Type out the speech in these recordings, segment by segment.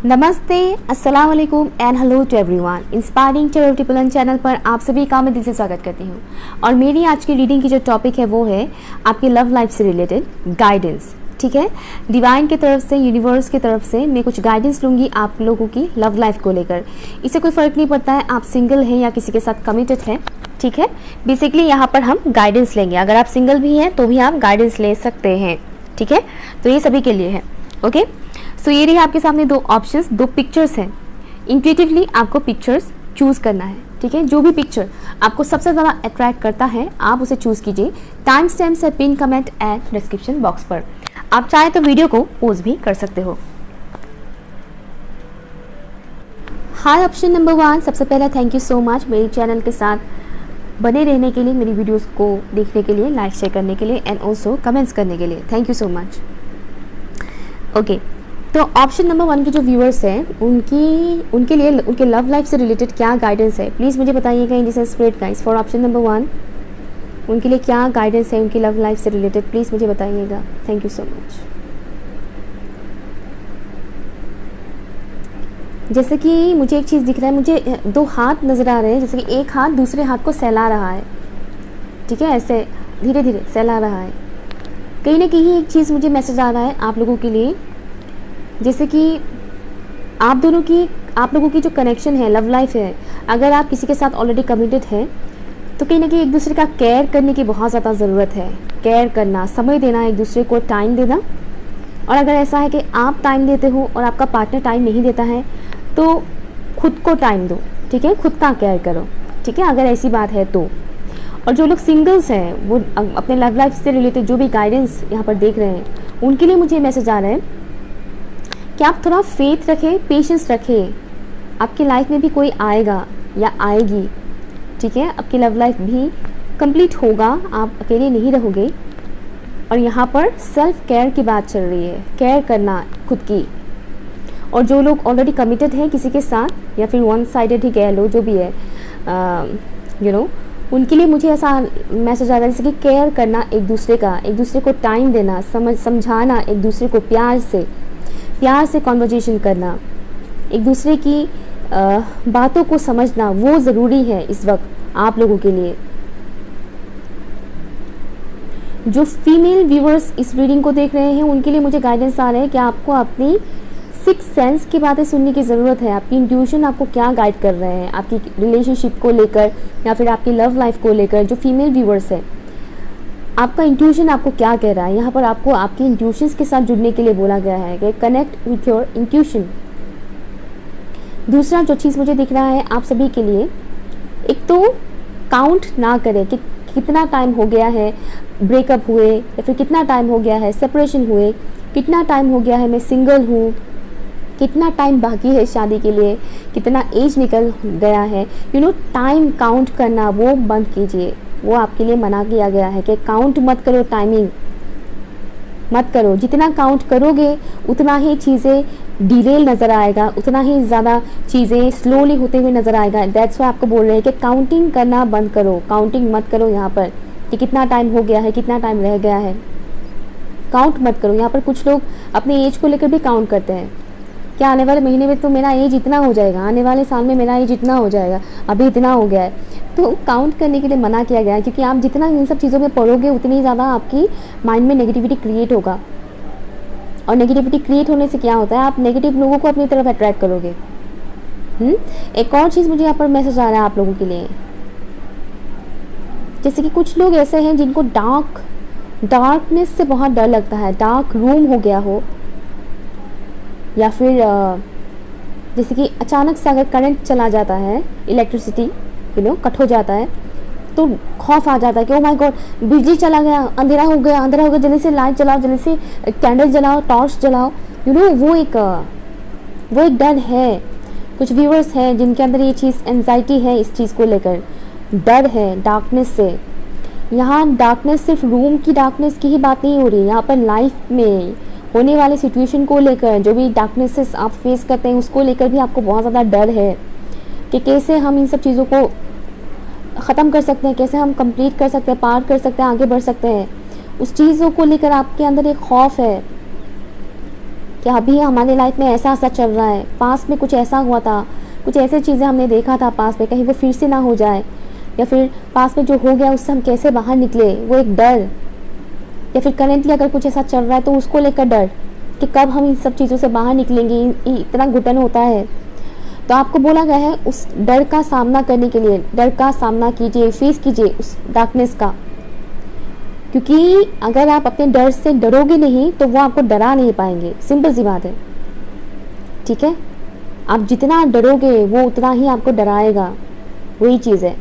नमस्ते, अस्सलाम वालेकुम and hello to everyone. Inspiring charitable channel पर आप सभी का मैं दिल से स्वागत करती हूँ। और मेरी आज की रीडिंग की जो टॉपिक है वो है आपकी लव लाइफ से रिलेटेड गाइडेंस। ठीक है, डिवाइन की तरफ से, यूनिवर्स की तरफ से मैं कुछ गाइडेंस लूँगी आप लोगों की लव लाइफ को लेकर। इससे कोई फ़र्क नहीं पड़ता है आप सिंगल हैं या किसी के साथ कमिटेड हैं। ठीक है, बेसिकली यहाँ पर हम गाइडेंस लेंगे। अगर आप सिंगल भी हैं तो भी आप गाइडेंस ले सकते हैं। ठीक है, तो ये सभी के लिए है। ओके, सो ये रही आपके सामने दो ऑप्शंस, दो पिक्चर्स हैं। इंट्यूटिवली आपको पिक्चर्स चूज़ करना है। ठीक है, जो भी पिक्चर आपको सबसे ज़्यादा अट्रैक्ट करता है आप उसे चूज़ कीजिए। टाइम स्टैम्प से pin comment and description box पर। आप चाहे तो वीडियो को पॉज भी कर सकते हो। हाय, ऑप्शन नंबर 1। सबसे पहला थैंक यू सो मच मेरे चैनल के साथ बने रहने के लिए, मेरी वीडियोस को देखने के लिए, लाइक शेयर करने के लिए एंड ऑल्सो कमेंट्स करने के लिए। Thank you so much. Okay, तो ऑप्शन नंबर 1 के जो व्यूअर्स हैं उनके लिए उनके लव लाइफ से रिलेटेड क्या गाइडेंस है, प्लीज़ मुझे बताइएगा in this spread guys for option number 1। उनके लिए क्या गाइडेंस है उनकी लव लाइफ से रिलेटेड, प्लीज़ मुझे बताइएगा। Thank you so much. जैसे कि मुझे एक चीज़ दिख रहा है, मुझे दो हाथ नज़र आ रहे हैं, जैसे कि एक हाथ दूसरे हाथ को सहला रहा है। ठीक है, ऐसे धीरे धीरे सहला रहा है। कहीं ना कहीं एक चीज़ मुझे मैसेज आ रहा है आप लोगों के लिए, जैसे कि आप लोगों की जो कनेक्शन है, लव लाइफ है, अगर आप किसी के साथ ऑलरेडी कमिटेड हैं तो कहीं ना कहीं एक दूसरे का केयर करने की बहुत ज़्यादा ज़रूरत है। केयर करना, समय देना, एक दूसरे को टाइम देना। और अगर ऐसा है कि आप टाइम देते हो और आपका पार्टनर टाइम नहीं देता है तो खुद को टाइम दो। ठीक है, खुद का केयर करो। ठीक है, अगर ऐसी बात है तो। और जो लोग सिंगल्स हैं वो अपने लव लाइफ से रिलेटेड जो भी गाइडेंस यहाँ पर देख रहे हैं उनके लिए मुझे मैसेज आ रहा है कि आप थोड़ा फेथ रखें, पेशेंस रखें। आपकी लाइफ में भी कोई आएगा या आएगी। ठीक है, आपकी लव लाइफ भी कंप्लीट होगा, आप अकेले नहीं रहोगे। और यहाँ पर सेल्फ केयर की बात चल रही है, केयर करना खुद की। और जो लोग ऑलरेडी कमिटेड हैं किसी के साथ या फिर वन साइडेड ही कह लो, जो भी है उनके लिए मुझे ऐसा मैसेज आ रहा है जैसे कि केयर करना एक दूसरे का, एक दूसरे को टाइम देना, समझाना, एक दूसरे को प्यार से कॉन्वर्जेशन करना, एक दूसरे की बातों को समझना, वो ज़रूरी है इस वक्त आप लोगों के लिए। जो फीमेल व्यूअर्स इस रीडिंग को देख रहे हैं उनके लिए मुझे गाइडेंस आ रहा है कि आपको अपनी सिक्स सेंस की बातें सुनने की ज़रूरत है। आपकी इंट्यूशन आपको क्या गाइड कर रहे हैं आपकी रिलेशनशिप को लेकर या फिर आपकी लव लाइफ को लेकर। जो फीमेल व्यूअर्स है, आपका इंट्यूशन आपको क्या कह रहा है। यहाँ पर आपको आपकी इंट्यूशंस के साथ जुड़ने के लिए बोला गया है कि कनेक्ट विथ योर इंट्यूशन। दूसरा जो चीज़ मुझे दिख रहा है आप सभी के लिए, एक तो काउंट ना करें कि कितना टाइम हो गया है ब्रेकअप हुए या फिर कितना टाइम हो गया है सेपरेशन हुए, कितना टाइम हो गया है मैं सिंगल हूँ, कितना टाइम बाकी है शादी के लिए, कितना एज निकल गया है। टाइम काउंट करना वो बंद कीजिए। वो आपके लिए मना किया गया है कि काउंट मत करो, टाइमिंग मत करो। जितना काउंट करोगे उतना ही चीज़ें डिले नज़र आएगा, उतना ही ज़्यादा चीज़ें स्लोली होते हुए नज़र आएगा। दैट्स वाई आपको बोल रहे हैं कि काउंटिंग करना बंद करो, काउंटिंग मत करो। यहाँ पर कि कितना टाइम हो गया है, कितना टाइम रह गया है, काउंट मत करो। यहाँ पर कुछ लोग अपने एज को लेकर भी काउंट करते हैं कि आने वाले महीने में तो मेरा एज इतना हो जाएगा, आने वाले साल में मेरा एज इतना हो जाएगा, अभी इतना हो गया है। तो काउंट करने के लिए मना किया गया है क्योंकि आप जितना इन सब चीज़ों में पढ़ोगे उतनी ज़्यादा आपकी माइंड में नेगेटिविटी क्रिएट होगा। और नेगेटिविटी क्रिएट होने से क्या होता है, आप नेगेटिव लोगों को अपनी तरफ अट्रैक्ट करोगे। एक और चीज़ मुझे यहाँ पर मैसेज आ रहा है आप लोगों के लिए, जैसे कि कुछ लोग ऐसे हैं जिनको डार्कनेस से बहुत डर लगता है। डार्क रूम हो गया हो या फिर जैसे कि अचानक से अगर करंट चला जाता है, इलेक्ट्रिसिटी कट हो जाता है तो खौफ आ जाता है कि ओ माय गॉड बिजली चला गया, अंधेरा हो गया, जल्दी से लाइट जलाओ, जल्दी से कैंडल जलाओ, टॉर्च जलाओ। वो एक डर है। कुछ व्यूअर्स हैं जिनके अंदर ये चीज़ एंजाइटी है, इस चीज़ को लेकर डर है डार्कनेस से। यहाँ डार्कनेस सिर्फ रूम की डार्कनेस की ही बात नहीं हो रही, यहाँ पर लाइफ में होने वाले सिचुएशन को लेकर, जो भी डार्कनेसेस आप फेस करते हैं उसको लेकर भी आपको बहुत ज़्यादा डर है कि कैसे हम इन सब चीज़ों को ख़त्म कर सकते हैं, कैसे हम कंप्लीट कर सकते हैं, पार कर सकते हैं, आगे बढ़ सकते हैं। उस चीज़ों को लेकर आपके अंदर एक खौफ है कि अभी हमारे लाइफ में ऐसा ऐसा चल रहा है, पास में कुछ ऐसा हुआ था, कुछ ऐसे चीज़ें हमने देखा था पास में, कहीं वो फिर से ना हो जाए, या फिर पास में जो हो गया उससे हम कैसे बाहर निकले, वो एक डर, या फिर करेंटली अगर कुछ ऐसा चल रहा है तो उसको लेकर डर कि कब हम इन सब चीज़ों से बाहर निकलेंगे, इतना घुटन होता है। तो आपको बोला गया है उस डर का सामना करने के लिए, डर का सामना कीजिए, फेस कीजिए उस डार्कनेस का, क्योंकि अगर आप अपने डर से डरोगे नहीं तो वो आपको डरा नहीं पाएंगे, सिंपल सी बात है, ठीक है। आप जितना डरोगे वो उतना ही आपको डराएगा, वही चीज़ है।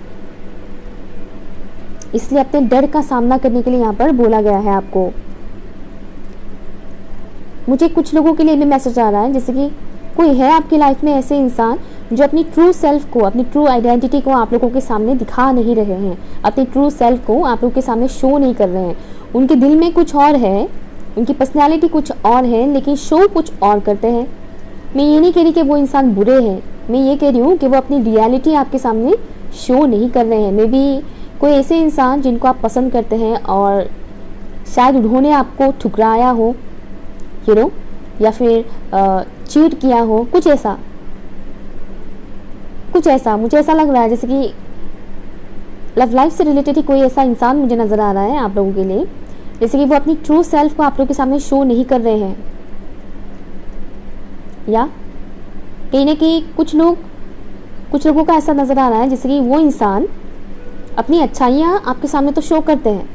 इसलिए अपने डर का सामना करने के लिए यहाँ पर बोला गया है आपको। मुझे कुछ लोगों के लिए भी मैसेज आ रहा है, जैसे कि कोई है आपकी लाइफ में ऐसे इंसान जो अपनी ट्रू सेल्फ को, अपनी ट्रू आइडेंटिटी को आप लोगों के सामने दिखा नहीं रहे हैं, अपनी ट्रू सेल्फ को आप लोगों के सामने शो नहीं कर रहे हैं। उनके दिल में कुछ और है, उनकी पर्सनैलिटी कुछ और है, लेकिन शो कुछ और करते हैं। मैं ये नहीं कह रही कि वो इंसान बुरे हैं, मैं ये कह रही हूँ कि वो अपनी रियलिटी आपके सामने शो नहीं कर रहे हैं। मे बी कोई ऐसे इंसान जिनको आप पसंद करते हैं और शायद उन्होंने आपको ठुकराया हो, या फिर चीट किया हो, कुछ ऐसा मुझे ऐसा लग रहा है, जैसे कि लव लाइफ से रिलेटेड ही कोई ऐसा इंसान मुझे नज़र आ रहा है आप लोगों के लिए, जैसे कि वो अपनी ट्रू सेल्फ को आप लोगों के सामने शो नहीं कर रहे हैं, या कहीं ना कहीं कुछ लोगों का ऐसा नज़र आ रहा है जैसे कि वो इंसान अपनी अच्छाइयाँ आपके सामने तो शो करते हैं,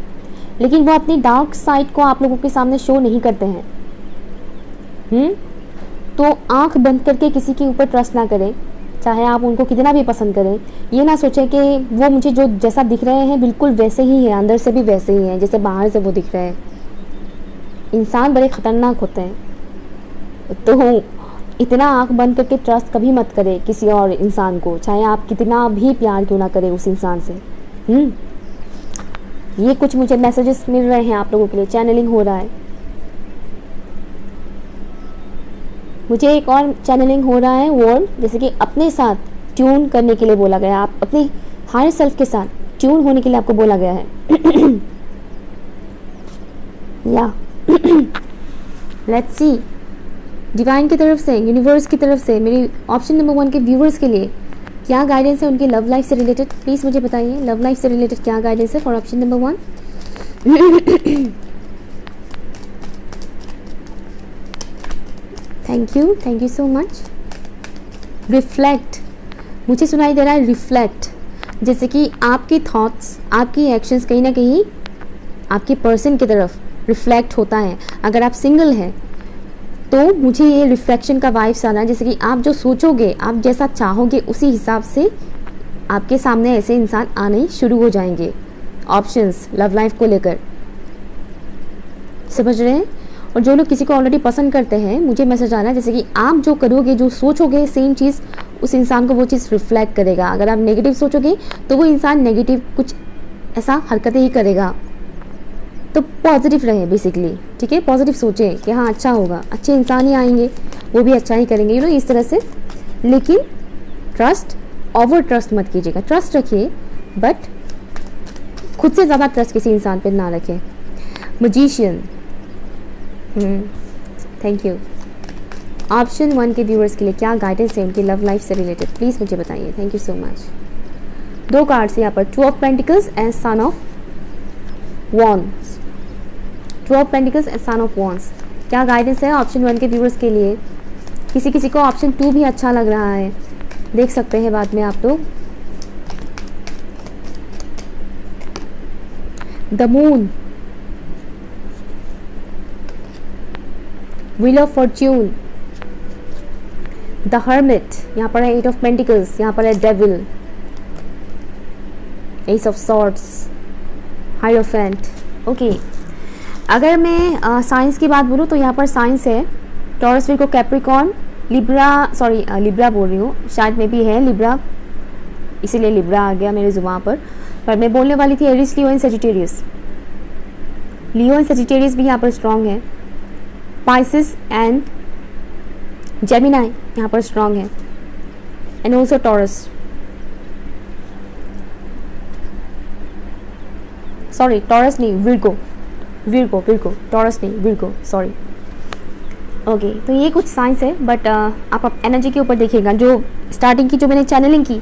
लेकिन वो अपनी डार्क साइड को आप लोगों के सामने शो नहीं करते हैं। तो आंख बंद करके किसी के ऊपर ट्रस्ट ना करें, चाहे आप उनको कितना भी पसंद करें। ये ना सोचें कि वो मुझे जो जैसा दिख रहे हैं बिल्कुल वैसे ही है, अंदर से भी वैसे ही हैं जैसे बाहर से वो दिख रहे हैं। इंसान बड़े ख़तरनाक होते हैं, तो इतना आंख बंद करके ट्रस्ट कभी मत करें किसी और इंसान को, चाहे आप कितना भी प्यार क्यों ना करें उस इंसान से। ये कुछ मुझे मैसेजेस मिल रहे हैं आप लोगों के लिए, चैनलिंग हो रहा है। मुझे एक और चैनलिंग हो रहा है वर्ड, जैसे कि अपने साथ ट्यून करने के लिए बोला गया है, आप अपने हायर सेल्फ के साथ ट्यून होने के लिए आपको बोला गया है। या लेट्स सी डिवाइन की तरफ से, यूनिवर्स की तरफ से मेरी ऑप्शन नंबर 1 के व्यूवर्स के लिए क्या गाइडेंस है उनकी लव लाइफ से रिलेटेड। प्लीज़ मुझे बताइए लव लाइफ से रिलेटेड क्या गाइडेंस है for option number 1। Thank you so much. Reflect, मुझे सुनाई दे रहा है रिफ्लेक्ट, जैसे कि आपके थॉट्स, आपकी एक्शंस कहीं ना कहीं आपके पर्सन की तरफ रिफ्लेक्ट होता है। अगर आप सिंगल हैं तो मुझे ये रिफ्लेक्शन का वाइब्स आ रहा है, जैसे कि आप जो सोचोगे, आप जैसा चाहोगे उसी हिसाब से आपके सामने ऐसे इंसान आने शुरू हो जाएंगे। ऑप्शंस लव लाइफ को लेकर, समझ रहे हैं। और जो लोग किसी को ऑलरेडी पसंद करते हैं, मुझे मैसेज आ रहा है जैसे कि आप जो करोगे, जो सोचोगे, सेम चीज़ उस इंसान को वो चीज़ रिफ्लेक्ट करेगा। अगर आप नेगेटिव सोचोगे तो वो इंसान नेगेटिव कुछ ऐसा हरकतें ही करेगा। तो पॉजिटिव रहे बेसिकली, ठीक है। पॉजिटिव सोचें कि हाँ अच्छा होगा, अच्छे इंसान ही आएंगे, वो भी अच्छा ही करेंगे, इस तरह से। लेकिन ट्रस्ट, ओवर ट्रस्ट मत कीजिएगा। ट्रस्ट रखिए बट खुद से ज़्यादा ट्रस्ट किसी इंसान पे ना रखें। मजीशियन, थैंक यू। ऑप्शन 1 के व्यूअर्स के लिए क्या गाइडेंस है उनकी लव लाइफ से रिलेटेड, प्लीज़ मुझे बताइए। Thank you so much. 2 cards यहाँ पर, 2 of pentacles and son of wands. 2 of pentacles and son of wands, क्या गाइडेंस है ऑप्शन 1 के व्यूअर्स के लिए। किसी को ऑप्शन 2 भी अच्छा लग रहा है, देख सकते हैं बाद में आप लोग। The moon, wheel of Fortune, the hermit, यहाँ पर है 8 ऑफ पेंटिकल्स, यहाँ पर है devil, S of swords, hierophant. Okay, अगर मैं साइंस की बात बोलूँ तो यहाँ पर साइंस है taurus, Virgo, Capricorn, Libra, Libra बोल रही हूँ, शायद में भी है लिब्रा, इसीलिए लिब्रा आ गया मेरे जुबान पर मैं बोलने वाली थी Aries, Leo and Sagittarius. Leo and Sagittarius भी यहाँ पर स्ट्रॉन्ग है। पाइसिस एंड जेमिनाई यहाँ पर स्ट्रॉन्ग है, एंड ऑल्सो टॉरस, टॉरस नहीं, विर्गो, टॉरस नहीं, विर्गो, सॉरी। ओके, तो ये कुछ साइंस है, बट आप एनर्जी के ऊपर देखिएगा। जो स्टार्टिंग की जो मैंने चैनलिंग की,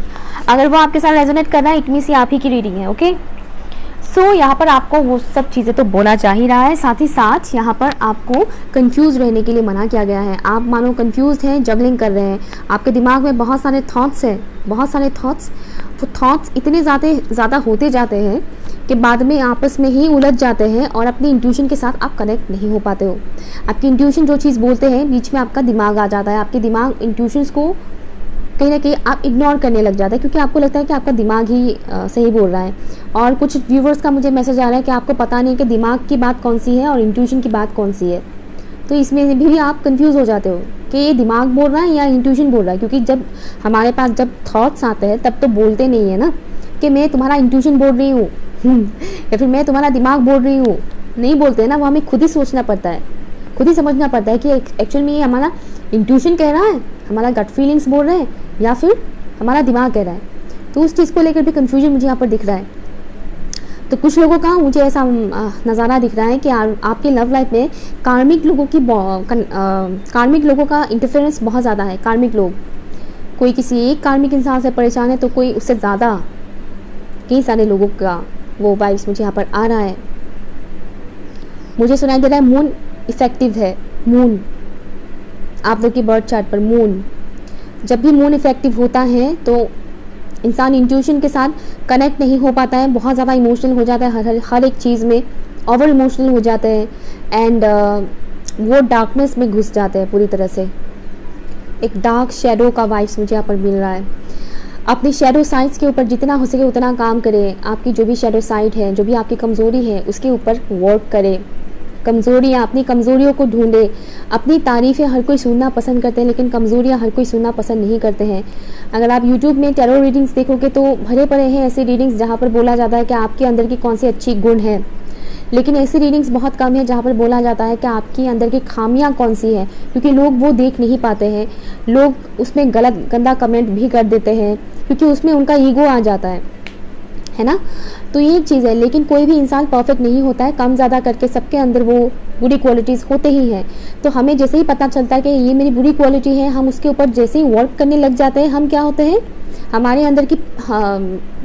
अगर वो आपके साथ रेजोनेट कर रहा है, इट मीन्स ये आप ही की रीडिंग है। ओके, सो यहाँ पर आपको वो सब चीज़ें तो बोला जा ही रहा है, साथ ही साथ यहाँ पर आपको कंफ्यूज रहने के लिए मना किया गया है। आप मानो कंफ्यूज हैं, जगलिंग कर रहे हैं, आपके दिमाग में बहुत सारे थॉट्स हैं, बहुत सारे थॉट्स, वो थॉट्स इतने ज़्यादा होते जाते हैं कि बाद में आपस में ही उलझ जाते हैं और अपनी इंट्यूशन के साथ आप कनेक्ट नहीं हो पाते हो। आपकी इंट्यूशन जो चीज़ बोलते हैं, बीच में आपका दिमाग आ जाता है, आपके दिमाग इंट्यूशंस को कहीं ना कहीं आप इग्नोर करने लग जाते हैं, क्योंकि आपको लगता है कि आपका दिमाग ही सही बोल रहा है। और कुछ व्यूवर्स का मुझे मैसेज आ रहा है कि आपको पता नहीं कि दिमाग की बात कौन सी है और इंट्यूशन की बात कौन सी है, तो इसमें भी आप कंफ्यूज हो जाते हो कि ये दिमाग बोल रहा है या इंट्यूशन बोल रहा है। क्योंकि जब हमारे पास जब थॉट्स आते हैं तब तो बोलते नहीं है ना कि मैं तुम्हारा इंट्यूशन बोल रही हूँ या फिर मैं तुम्हारा दिमाग बोल रही हूँ, नहीं बोलते हैं ना, वो हमें खुद ही सोचना पड़ता है, खुद ही समझना पड़ता है कि एक्चुअल में ये हमारा इंट्यूशन कह रहा है, हमारा गट फीलिंग्स बोल रहे हैं, या फिर हमारा दिमाग कह रहा है। तो उस चीज़ को लेकर भी कंफ्यूजन मुझे यहाँ पर दिख रहा है। तो कुछ लोगों का मुझे ऐसा नज़ारा दिख रहा है कि आपके लव लाइफ में कार्मिक लोगों का इंटरफेरेंस बहुत ज़्यादा है। कार्मिक लोग, कोई किसी एक कार्मिक इंसान से परेशान है तो कोई उससे ज़्यादा कई सारे लोगों का वो वाइब्स मुझे यहाँ पर आ रहा है। मुझे सुनाई दे रहा है मून इफेक्टिव है। मून, आप लोग की बर्थ चार्ट पर मून, जब भी मून इफेक्टिव होता है तो इंसान इंट्यूशन के साथ कनेक्ट नहीं हो पाता है, बहुत ज़्यादा इमोशनल हो जाता है, हर एक चीज़ में ओवर इमोशनल हो जाते हैं एंड वो डार्कनेस में घुस जाते हैं पूरी तरह से। एक डार्क शेडो का वाइब्स मुझे यहाँ पर मिल रहा है। अपनी शेडो साइड्स के ऊपर जितना हो सके उतना काम करें। आपकी जो भी शेडो साइड है, जो भी आपकी कमज़ोरी है, उसके ऊपर वर्क करें। कमज़ोरियाँ, अपनी कमज़ोरियों को ढूंढें। अपनी तारीफ़ें हर कोई सुनना पसंद करते हैं, लेकिन कमज़ोरियाँ हर कोई सुनना पसंद नहीं करते हैं। अगर आप YouTube में टैरो रीडिंग्स देखोगे तो भरे पड़े हैं ऐसे रीडिंग्स जहाँ पर बोला जाता है कि आपके अंदर की कौन सी अच्छी गुण है, लेकिन ऐसी रीडिंग्स बहुत कम है जहाँ पर बोला जाता है कि आपकी अंदर की खामियां कौन सी है, क्योंकि लोग वो देख नहीं पाते हैं। लोग उसमें गलत गंदा कमेंट भी कर देते हैं क्योंकि उसमें उनका ईगो आ जाता है ना। तो ये एक चीज़ है, लेकिन कोई भी इंसान परफेक्ट नहीं होता है, कम ज़्यादा करके सबके अंदर वो बुरी क्वालिटीज़ होते ही हैं। तो हमें जैसे ही पता चलता है कि ये मेरी बुरी क्वालिटी है, हम उसके ऊपर जैसे ही वर्क करने लग जाते हैं, हम क्या होते हैं, हमारे अंदर की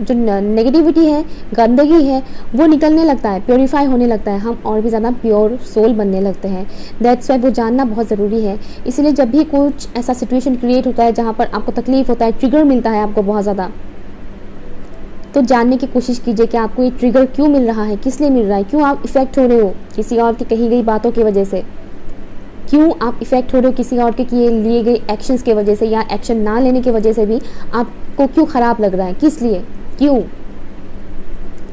जो नेगेटिविटी है, गंदगी है, वो निकलने लगता है, प्योरीफाई होने लगता है, हम और भी ज़्यादा प्योर सोल बनने लगते हैं। दैट्स वाई वो जानना बहुत ज़रूरी है। इसलिए जब भी कुछ ऐसा सिचुएशन क्रिएट होता है जहाँ पर आपको तकलीफ होता है, ट्रिगर मिलता है आपको बहुत ज़्यादा, तो जानने की कोशिश कीजिए कि आपको ये ट्रिगर क्यों मिल रहा है, किस लिए मिल रहा है, क्यों आप इफ़ेक्ट हो रहे हो किसी और की कही गई बातों की वजह से, क्यों आप इफ़ेक्ट हो रहे हो किसी और के किए लिए गए एक्शंस के वजह से, या एक्शन ना लेने की वजह से भी आपको क्यों ख़राब लग रहा है, किस लिए, क्यों।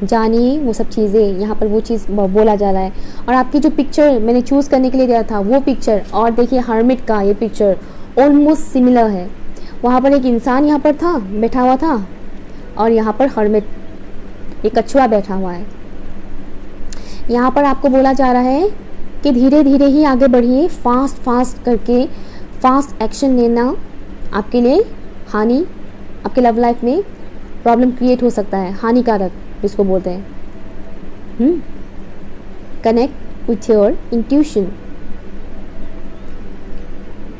जानिए वो सब चीज़ें, यहाँ पर वो चीज़ बोला जा रहा है। और आपकी जो पिक्चर मैंने चूज़ करने के लिए दिया था वो पिक्चर, और देखिए हर्मिट का ये पिक्चर ऑलमोस्ट सिमिलर है। वहाँ पर एक इंसान यहाँ पर था, बैठा हुआ था, और यहाँ पर हर्मिट, ये कछुआ बैठा हुआ है। यहाँ पर आपको बोला जा रहा है कि धीरे धीरे ही आगे बढ़िए, फास्ट करके फास्ट एक्शन लेना आपके लिए हानि, आपके लव लाइफ में प्रॉब्लम क्रिएट हो सकता है, हानिकारक जिसको बोलते हैं। Connect with your intuition.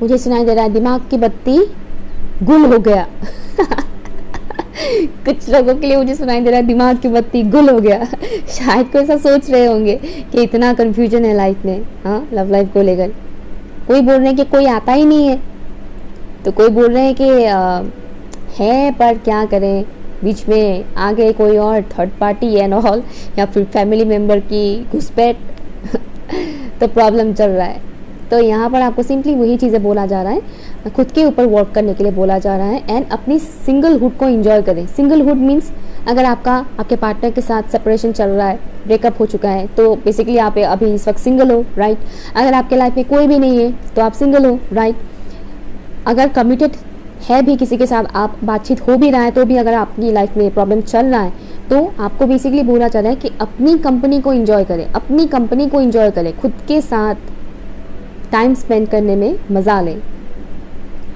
मुझे सुनाई दे रहा है दिमाग की बत्ती गुल हो गया कुछ लोगों के लिए मुझे सुनाई दे रहा है दिमाग की बत्ती गुल हो गया शायद कोई ऐसा सोच रहे होंगे कि इतना कंफ्यूजन है लाइफ में, हाँ, लव लाइफ को लेकर। कोई बोल रहे हैं कि कोई आता ही नहीं है, तो कोई बोल रहे हैं कि है पर क्या करें, बीच में आ गए कोई और थर्ड पार्टी एंड ऑल, या फिर फैमिली मेम्बर की घुसपैठ तो प्रॉब्लम चल रहा है। तो यहाँ पर आपको सिंपली वही चीज़ें बोला जा रहा है, खुद के ऊपर वर्क करने के लिए बोला जा रहा है एंड अपनी सिंगलहुड को एंजॉय करें। सिंगलहुड मीन्स अगर आपके पार्टनर के साथ सेपरेशन चल रहा है, ब्रेकअप हो चुका है, तो बेसिकली आप अभी इस वक्त सिंगल हो, राइट। अगर आपके लाइफ में कोई भी नहीं है तो आप सिंगल हो, राइट। अगर कमिटेड है भी किसी के साथ, आप बातचीत हो भी रहा है तो भी अगर आपकी लाइफ में प्रॉब्लम चल रहा है, तो आपको बेसिकली बोला जा रहा है कि अपनी कंपनी को एंजॉय करें, अपनी कंपनी को एंजॉय करें, खुद के साथ टाइम स्पेंड करने में मज़ा लें।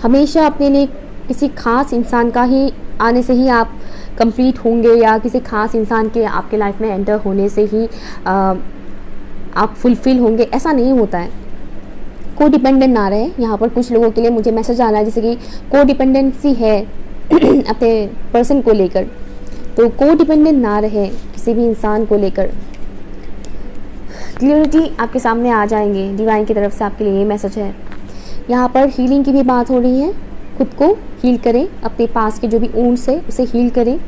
हमेशा अपने लिए किसी खास इंसान का ही आने से ही आप कंप्लीट होंगे, या किसी खास इंसान के आपके लाइफ में एंटर होने से ही आप फुलफिल होंगे, ऐसा नहीं होता है। को डिपेंडेंट ना रहे। यहाँ पर कुछ लोगों के लिए मुझे मैसेज आ रहा है जैसे कि को डिपेंडेंसी है अपने पर्सन को लेकर, तो को डिपेंडेंट ना रहे किसी भी इंसान को लेकर। क्लियरिटी आपके सामने आ जाएंगे, डिवाइन की तरफ से आपके लिए ये मैसेज है। यहाँ पर हीलिंग की भी बात हो रही है, खुद को हील करें, अपने पास के जो भी वुंड्स है उसे हील करें,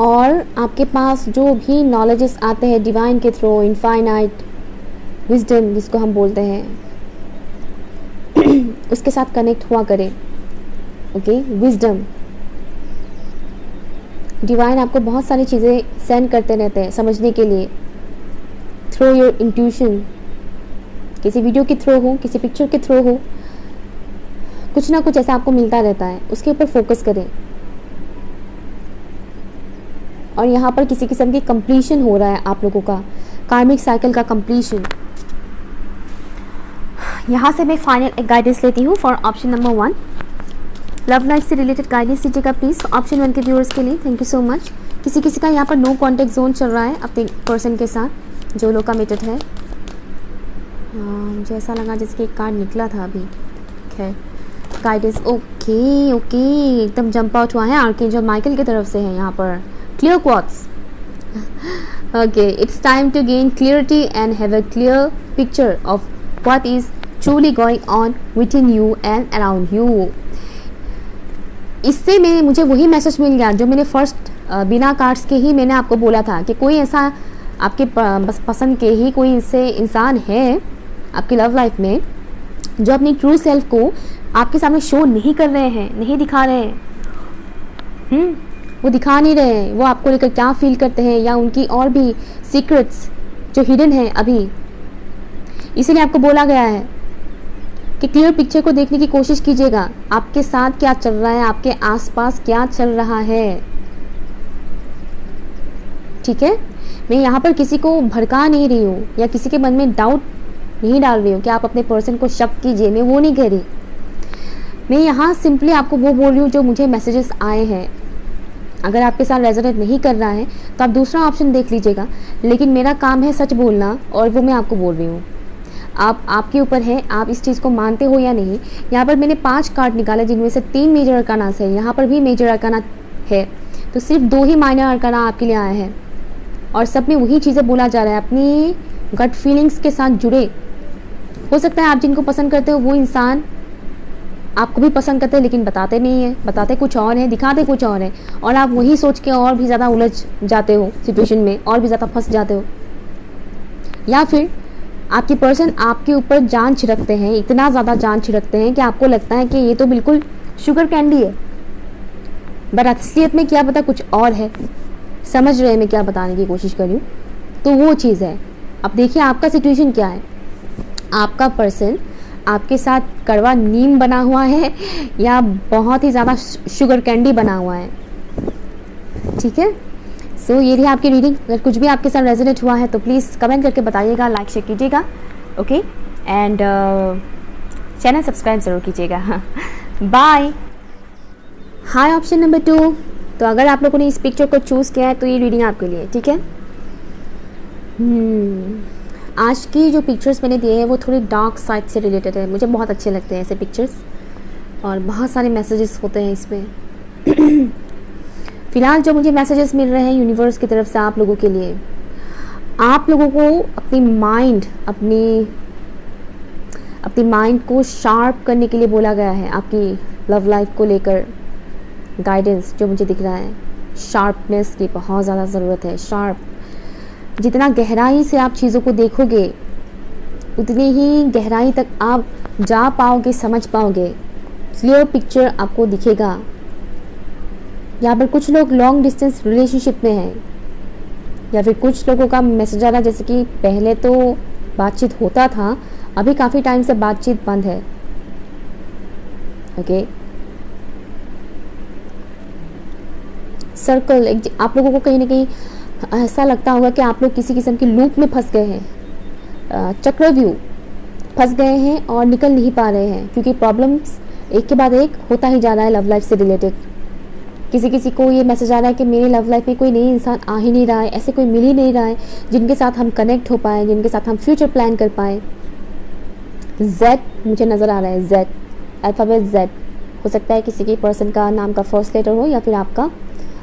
और आपके पास जो भी नॉलेजेस आते हैं डिवाइन के थ्रू, इनफाइनाइट विजडम जिसको हम बोलते हैं, उसके साथ कनेक्ट हुआ करें। ओके, विजडम, डिवाइन आपको बहुत सारी चीज़ें सेंड करते रहते हैं समझने के लिए, थ्रू योर इंट्यूशन, किसी वीडियो के थ्रू हो, किसी पिक्चर के थ्रू हो, कुछ ना कुछ ऐसा आपको मिलता रहता है, उसके ऊपर फोकस करें। और यहाँ पर किसी किस्म की कंप्लीशन हो रहा है आप लोगों का, कार्मिक साइकिल का कंप्लीशन। यहाँ से मैं फाइनल एक गाइडेंस लेती हूँ for option number 1। Love life से रिलेटेड गाइडेंस दीजिएगा प्लीज़ ऑप्शन 1 के व्यूअर्स के लिए। Thank you so much. किसी किसी का यहाँ पर नो कॉन्टेक्ट जोन चल रहा है अपने पर्सन के साथ जो लोग कमिटेड है। मुझे ऐसा लगा जैसे कि एक कार्ड निकला था अभी। खैर, गाइडेंस ओके ओके एकदम जंप आउट हुआ है, आर्कएंजल माइकल की तरफ से है यहाँ पर। Clear quartz, okay, it's time to gain clarity and have a clear picture of what is truly going on within you and around you. इससे मुझे वही मैसेज मिल गया जो मैंने फर्स्ट बिना कार्ड्स के ही मैंने आपको बोला था कि कोई ऐसा आपके बस पसंद के ही कोई ऐसे इंसान है आपकी लव लाइफ में जो अपनी ट्रू सेल्फ को आपके सामने शो नहीं कर रहे हैं, नहीं दिखा रहे हैं। वो दिखा नहीं रहे हैं वो आपको लेकर क्या फील करते हैं, या उनकी और भी सीक्रेट्स जो हिडन है अभी। इसीलिए आपको बोला गया है कि क्लियर पिक्चर को देखने की कोशिश कीजिएगा, आपके साथ क्या चल रहा है, आपके आसपास क्या चल रहा है। ठीक है, मैं यहाँ पर किसी को भड़का नहीं रही हूँ या किसी के मन में डाउट नहीं डाल रही हूँ कि आप अपने पर्सन को शक कीजिए, मैं वो नहीं कह रही। मैं यहाँ सिंपली आपको वो बोल रही हूँ जो मुझे मैसेजेस आए हैं। अगर आपके साथ रेजोनेट नहीं कर रहा है तो आप दूसरा ऑप्शन देख लीजिएगा, लेकिन मेरा काम है सच बोलना और वो मैं आपको बोल रही हूँ। आपके ऊपर है, आप इस चीज़ को मानते हो या नहीं। यहाँ पर मैंने 5 कार्ड निकाले जिनमें से 3 मेजर अरकाना है, यहाँ पर भी मेजर अरकाना है, तो सिर्फ 2 ही माइनर अरकाना आपके लिए आए हैं और सब में वही चीज़ें बोला जा रहा है। अपनी गट फीलिंग्स के साथ जुड़े। हो सकता है आप जिनको पसंद करते हो वो इंसान आपको भी पसंद करते हैं लेकिन बताते नहीं है, बताते कुछ और है, दिखाते कुछ और है, और आप वही सोच के और भी ज़्यादा उलझ जाते हो सिचुएशन में, और भी ज़्यादा फंस जाते हो। या फिर आपकी पर्सन आपके ऊपर जान छिड़कते हैं, इतना ज़्यादा जान छिड़कते हैं कि आपको लगता है कि ये तो बिल्कुल शुगर कैंडी है, बट असलियत में क्या पता कुछ और है। समझ रहे हैं मैं क्या बताने की कोशिश कर रही हूँ, तो वो चीज़ है। अब देखिए आपका सिचुएशन क्या है। आपका पर्सन आपके साथ कड़वा नीम बना हुआ है या बहुत ही ज़्यादा शुगर कैंडी बना हुआ है। ठीक है, सो ये रही आपकी रीडिंग। अगर कुछ भी आपके साथ रेजोनेट हुआ है तो प्लीज़ कमेंट करके बताइएगा, लाइक शेयर कीजिएगा, ओके, एंड चैनल सब्सक्राइब ज़रूर कीजिएगा। बाय। हाय ऑप्शन नंबर 2। तो अगर आप लोगों ने इस पिक्चर को चूज़ किया है तो ये रीडिंग आपके लिए। ठीक है, आज की जो पिक्चर्स मैंने दिए हैं वो थोड़ी डार्क साइड से रिलेटेड है। मुझे बहुत अच्छे लगते हैं ऐसे पिक्चर्स और बहुत सारे मैसेजेस होते हैं इसमें। फ़िलहाल जो मुझे मैसेजेस मिल रहे हैं यूनिवर्स की तरफ से आप लोगों के लिए, आप लोगों को अपनी माइंड को शार्प करने के लिए बोला गया है। आपकी लव लाइफ को लेकर गाइडेंस जो मुझे दिख रहा है, शार्पनेस की बहुत ज़्यादा ज़रूरत है। शार्प, जितना गहराई से आप चीज़ों को देखोगे उतनी ही गहराई तक आप जा पाओगे, समझ पाओगे, क्लियर पिक्चर आपको दिखेगा। यहाँ पर कुछ लोग लॉन्ग डिस्टेंस रिलेशनशिप में हैं, या फिर कुछ लोगों का मैसेज आ रहा है जैसे कि पहले तो बातचीत होता था, अभी काफ़ी टाइम से बातचीत बंद है। ओके, सर्कल, आप लोगों को कहीं ना कहीं ऐसा लगता होगा कि आप लोग किसी किस्म की लूप में फंस गए हैं, चक्रव्यूह फंस गए हैं और निकल नहीं पा रहे हैं, क्योंकि प्रॉब्लम्स एक के बाद एक होता ही जा रहा है लव लाइफ से रिलेटेड। किसी किसी को ये मैसेज आ रहा है कि मेरी लव लाइफ में कोई नई इंसान आ ही नहीं रहा है, ऐसे कोई मिल ही नहीं रहा है जिनके साथ हम कनेक्ट हो पाए, जिनके साथ हम फ्यूचर प्लान कर पाए। Z मुझे नज़र आ रहा है, Z, अल्फ़ाबेट Z। हो सकता है किसी की पर्सन का नाम का फर्स्ट लेटर हो या फिर आपका,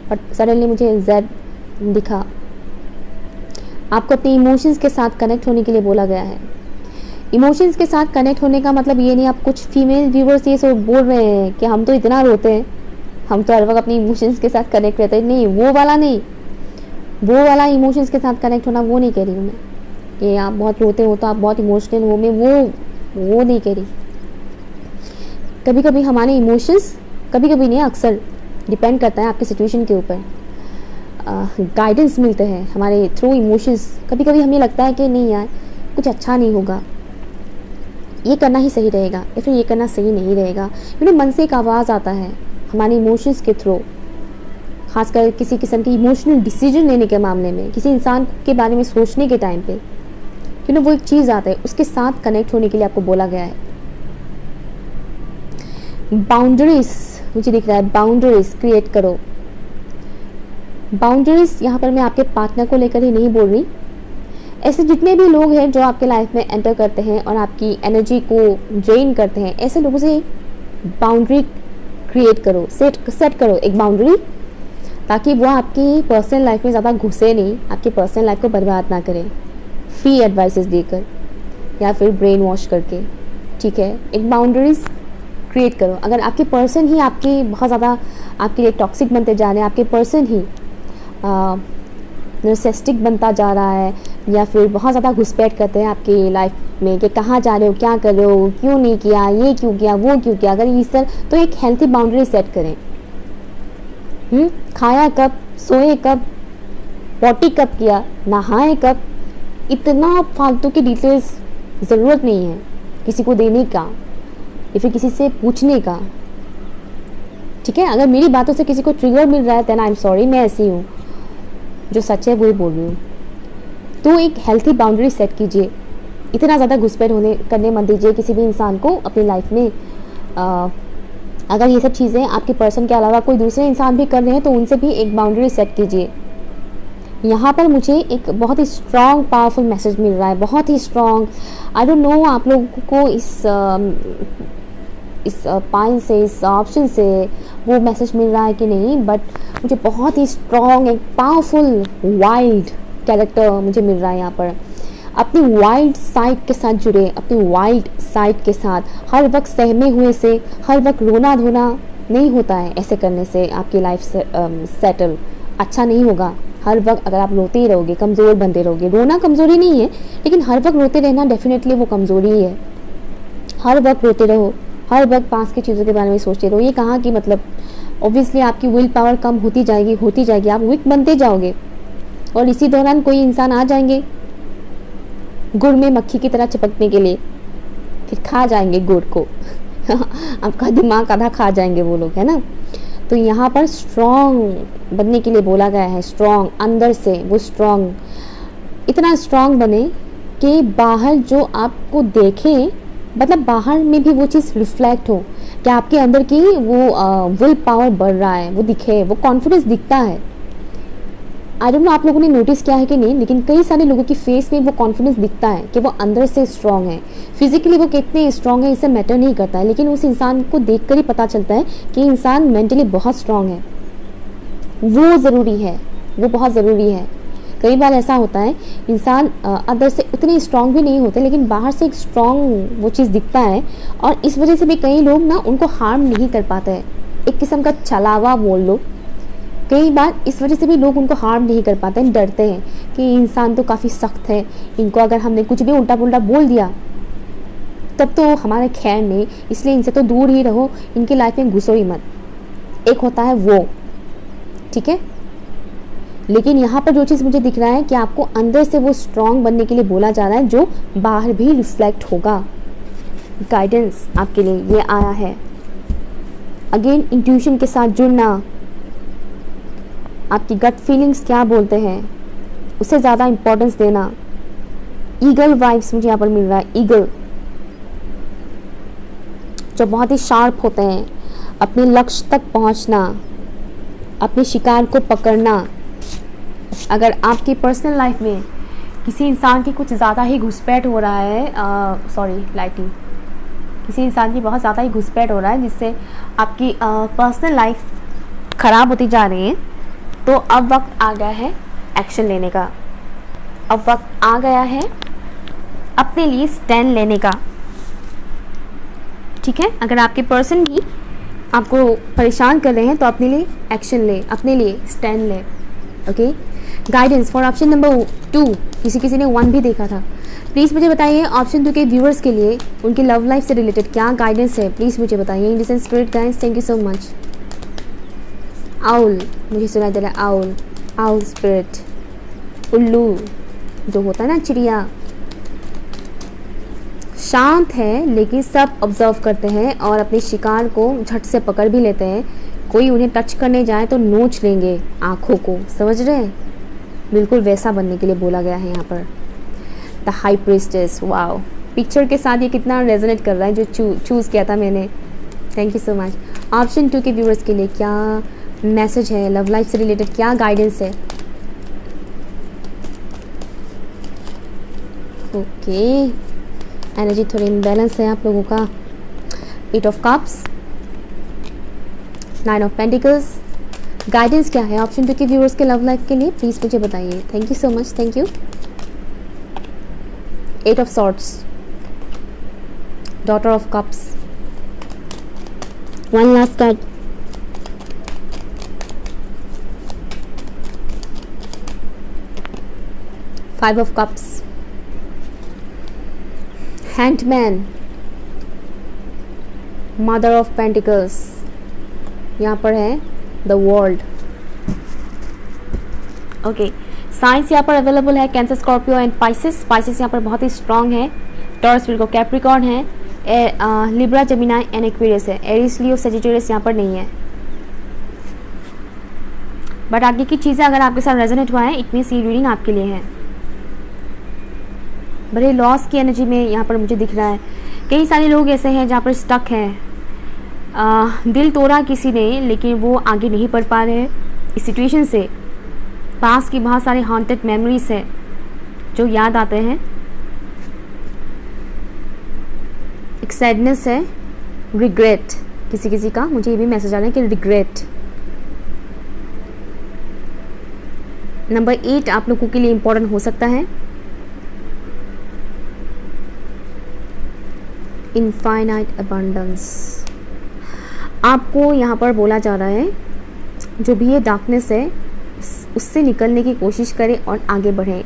बट सडनली मुझे Z दिखा। आपको अपने इमोशंस के साथ कनेक्ट होने के लिए बोला गया है। इमोशंस के साथ कनेक्ट होने का मतलब ये नहीं आप कुछ फीमेल व्यूवर्स ये सब बोल रहे हैं कि हम तो इतना रोते हैं, हम तो हर वक्त अपने इमोशंस के साथ कनेक्ट रहते हैं। नहीं, वो वाला नहीं, वो वाला इमोशंस के साथ कनेक्ट होना वो नहीं कह रही हूँ मैं कि आप बहुत रोते हो तो आप बहुत इमोशनल हो, मैं वो नहीं कह रही। कभी कभी हमारे इमोशंस, कभी कभी नहीं, अक्सर डिपेंड करता है आपकी सिचुएशन के ऊपर, गाइडेंस मिलते हैं हमारे थ्रू इमोशंस। कभी कभी हमें लगता है कि नहीं यार कुछ अच्छा नहीं होगा, ये करना ही सही रहेगा या फिर ये करना सही नहीं रहेगा। मन से एक आवाज़ आता है हमारे इमोशंस के थ्रू, खासकर किसी किस्म की इमोशनल डिसीजन लेने के मामले में, किसी इंसान के बारे में सोचने के टाइम पे वो एक चीज़ आता है, उसके साथ कनेक्ट होने के लिए आपको बोला गया है। बाउंड्रीज मुझे दिख रहा है, बाउंड्रीज क्रिएट करो। बाउंड्रीज यहाँ पर मैं आपके पार्टनर को लेकर ही नहीं बोल रही, ऐसे जितने भी लोग हैं जो आपके लाइफ में एंटर करते हैं और आपकी एनर्जी को ड्रेन करते हैं, ऐसे लोगों से बाउंड्री क्रिएट करो, सेट करो एक बाउंड्री, ताकि वो आपकी पर्सनल लाइफ में ज़्यादा घुसे नहीं, आपकी पर्सनल लाइफ को बर्बाद ना करें फ्री एडवाइसेस देकर या फिर ब्रेन वॉश करके। ठीक है, एक बाउंड्रीज क्रिएट करो। अगर आपके पर्सन ही आपकी बहुत ज़्यादा आपके लिए टॉक्सिक बनते जा रहे हैं, आपके पर्सन ही नर्सिसिस्टिक बनता जा रहा है या फिर बहुत ज़्यादा घुसपैठ करते हैं आपकी लाइफ में कि कहाँ जा रहे हो, क्या कर रहे हो, क्यों नहीं किया, ये क्यों किया, वो क्यों किया, अगर इस तरह, तो एक हेल्थी बाउंड्री सेट करें। खाया कब, सोए कब, पॉटी कब किया, नहाए कब, इतना फालतू की डिटेल्स ज़रूरत नहीं है किसी को देने का या फिर किसी से पूछने का। ठीक है, अगर मेरी बातों से किसी को ट्रिगर मिल रहा है देन आई एम सॉरी, मैं ऐसी हूँ, जो सच है वही बोल रही हूँ। तो एक हेल्थी बाउंड्री सेट कीजिए, इतना ज़्यादा घुसपैठ करने मत दीजिए किसी भी इंसान को अपनी लाइफ में। अगर ये सब चीज़ें आपके पर्सन के अलावा कोई दूसरे इंसान भी कर रहे हैं तो उनसे भी एक बाउंड्री सेट कीजिए। यहाँ पर मुझे एक बहुत ही स्ट्रॉन्ग पावरफुल मैसेज मिल रहा है, बहुत ही स्ट्रॉन्ग। आई डोंट नो आप लोगों को इस पाइन से, इस ऑप्शन से वो मैसेज मिल रहा है कि नहीं, बट मुझे बहुत ही स्ट्रॉन्ग एक पावरफुल वाइल्ड कैरेक्टर मुझे मिल रहा है यहाँ पर। अपनी वाइल्ड साइड के साथ जुड़े, अपनी वाइल्ड साइड के साथ। हर वक्त सहमे हुए से हर वक्त रोना धोना नहीं होता है, ऐसे करने से आपकी लाइफ सेटल अच्छा नहीं होगा। हर वक्त अगर आप रोते ही रहोगे, कमज़ोर बनते रहोगे, रोना कमज़ोरी नहीं है, लेकिन हर वक्त रोते रहना डेफिनेटली वो कमज़ोरी ही है। हर वक्त रोते रहो, हर वक्त पास की चीज़ों के बारे में सोचते रहो, ये कहाँ की मतलब ऑब्वियसली आपकी विल पावर कम होती जाएगी, आप वीक बनते जाओगे और इसी दौरान कोई इंसान आ जाएंगे गुड़ में मक्खी की तरह चिपकने के लिए, फिर खा जाएंगे गुड़ को आपका दिमाग आधा खा जाएंगे वो लोग, है ना। तो यहाँ पर स्ट्रॉन्ग बनने के लिए बोला गया है, स्ट्रॉन्ग अंदर से, वो स्ट्रॉन्ग, इतना स्ट्रॉन्ग बने कि बाहर जो आपको देखे, मतलब बाहर में भी वो चीज़ रिफ्लेक्ट हो कि आपके अंदर की वो विल पावर बढ़ रहा है, वो दिखे, वो कॉन्फिडेंस दिखता है। आई डोंट नो आप लोगों ने नोटिस किया है कि नहीं, लेकिन कई सारे लोगों की फेस में वो कॉन्फिडेंस दिखता है कि वो अंदर से स्ट्रॉन्ग है। फिजिकली वो कितने स्ट्रॉन्ग है इससे मैटर नहीं करता है, लेकिन उस इंसान को देखकर ही पता चलता है कि इंसान मेंटली बहुत स्ट्रॉन्ग है। वो ज़रूरी है, वो बहुत ज़रूरी है। कई बार ऐसा होता है इंसान अंदर से उतने स्ट्रॉन्ग भी नहीं होते, लेकिन बाहर से एक स्ट्रॉन्ग वो चीज़ दिखता है और इस वजह से भी कई लोग ना उनको हार्म नहीं कर पाते हैं। एक किस्म का छलावा बोल लो, कई बार इस वजह से भी लोग उनको हार्म नहीं कर पाते हैं, डरते हैं कि इंसान तो काफ़ी सख्त है, इनको अगर हमने कुछ भी उल्टा पुल्टा बोल दिया तब तो हमारे खैर नहीं, इसलिए इनसे तो दूर ही रहो, इनकी लाइफ में घुसो ही मत। एक होता है वो, ठीक है। लेकिन यहाँ पर जो चीज़ मुझे दिख रहा है कि आपको अंदर से वो स्ट्रॉन्ग बनने के लिए बोला जा रहा है, जो बाहर भी रिफ्लेक्ट होगा। गाइडेंस आपके लिए ये आया है। अगेन इंट्यूशन के साथ जुड़ना, आपकी गट फीलिंग्स क्या बोलते हैं उसे ज़्यादा इम्पोर्टेंस देना। ईगल वाइब्स मुझे यहाँ पर मिल रहा है, ईगल जो बहुत ही शार्प होते हैं, अपने लक्ष्य तक पहुँचना, अपने शिकार को पकड़ना। अगर आपकी पर्सनल लाइफ में किसी इंसान की कुछ ज़्यादा ही घुसपैठ हो रहा है, लाइटिंग, किसी इंसान की बहुत ज़्यादा ही घुसपैठ हो रहा है जिससे आपकी पर्सनल लाइफ ख़राब होती जा रही है, तो अब वक्त आ गया है एक्शन लेने का। अब वक्त आ गया है अपने लिए स्टैंड लेने का। ठीक है, अगर आपके पर्सन भी आपको परेशान कर रहे हैं तो अपने लिए एक्शन ले, अपने लिए स्टैंड ले। Okay, guidance for option number 2, किसी ने 1 भी देखा था। प्लीज़ मुझे बताइए ऑप्शन 2 के व्यूअर्स के लिए उनकी लव लाइफ से रिलेटेड क्या गाइडेंस है, प्लीज़ मुझे बताइए। Indian spirit guidance, thank you so much. Owl, मुझे सुनाई दे रहा है आउल, आउल स्पिरिट, उल्लू जो होता है ना, चिड़िया। शांत है लेकिन सब ऑब्जर्व करते हैं और अपने शिकार को झट से पकड़ भी लेते हैं। कोई उन्हें टच करने जाए तो नोच लेंगे आँखों को, समझ रहे हैं? बिल्कुल वैसा बनने के लिए बोला गया है यहाँ पर। The high priestess, wow, picture के साथ ये कितना रेजोनेट कर रहा है जो चूज़ किया था मैंने। Thank you so much. Option 2 के व्यूअर्स के लिए क्या मैसेज है, लव लाइफ से रिलेटेड क्या गाइडेंस है? ओके, एनर्जी थोड़ी इम्बैलेंस है आप लोगों का। 8 of cups, 9 of pentacles, guidance क्या है ऑप्शन 2 के व्यूअर्स के लव लाइफ के लिए, प्लीज़ मुझे बताइए। Thank you so much, thank you. 8 of swords, daughter of cups, 1 last card, five of cups, handman, mother of pentacles, यहाँ पर है द वर्ल्ड। ओके, साइंस यहाँ पर अवेलेबल है cancer, Scorpio and Pisces. Pisces यहाँ पर बहुत ही स्ट्रॉन्ग है। टॉरस, विर्गो, कैप्रिकॉर्न है। लिब्रा, जेमिनाई एंड एक्वेरियस है। एरीज, लियो, सजिटेरियस यहाँ पर नहीं है। बट आगे की चीज़ें अगर आपके साथ रेजोनेट हुआ है, इट मीन्स ये रीडिंग आपके लिए है। बड़े लॉस की एनर्जी में यहाँ पर मुझे दिख रहा है। कई सारे लोग ऐसे हैं जहाँ पर स्टक हैं। दिल तोड़ा किसी ने लेकिन वो आगे नहीं बढ़ पा रहे हैं इस सिचुएशन से। पास की बहुत सारे हॉन्टेड मेमोरीज है जो याद आते हैं। एक सैडनेस है, रिग्रेट, किसी का मुझे ये भी मैसेज आ रहा है कि रिग्रेट। नंबर 8 आप लोगों के लिए इम्पोर्टेंट हो सकता है। इनफाइनाइट अबंडेंस, आपको यहाँ पर बोला जा रहा है जो भी ये डार्कनेस है उससे निकलने की कोशिश करें और आगे बढ़ें।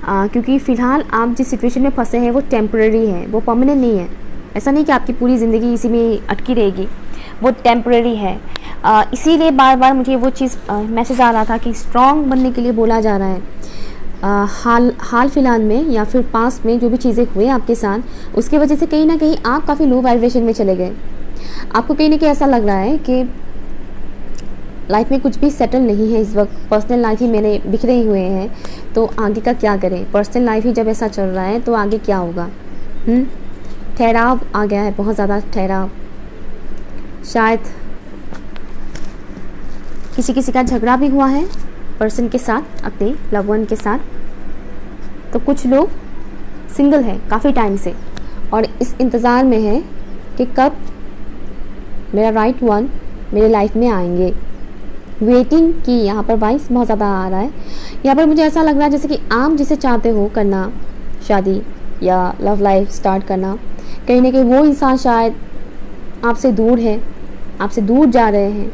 क्योंकि फ़िलहाल आप जिस सिचुएशन में फंसे हैं वो टेम्परेरी है, वो परमानेंट नहीं है। ऐसा नहीं कि आपकी पूरी ज़िंदगी इसी में अटकी रहेगी, वो टेम्परेरी है। इसीलिए बार बार मुझे वो चीज़ मैसेज आ रहा था कि स्ट्रॉन्ग बनने के लिए बोला जा रहा है। हाल फिलहाल में या फिर पास में जो भी चीज़ें हुए आपके साथ, उसकी वजह से कहीं ना कहीं आप काफ़ी लो वाइब्रेशन में चले गए। आपको कहीं ना कहीं ऐसा लग रहा है कि लाइफ में कुछ भी सेटल नहीं है इस वक्त। पर्सनल लाइफ ही मेरे बिखरे हुए हैं, तो आगे का क्या करें? पर्सनल लाइफ ही जब ऐसा चल रहा है तो आगे क्या होगा? ठहराव आ गया है, बहुत ज़्यादा ठहराव। शायद किसी का झगड़ा भी हुआ है पर्सन के साथ, अपने लव वन के साथ। तो कुछ लोग सिंगल हैं काफ़ी टाइम से और इस इंतज़ार में है कि कब मेरा राइट वन मेरे लाइफ में आएंगे। वेटिंग की यहाँ पर वाइस बहुत ज़्यादा आ रहा है। यहाँ पर मुझे ऐसा लग रहा है जैसे कि आप जिसे चाहते हो करना, शादी या लव लाइफ स्टार्ट करना, कहीं ना कहीं वो इंसान शायद आपसे दूर है, आपसे दूर जा रहे हैं।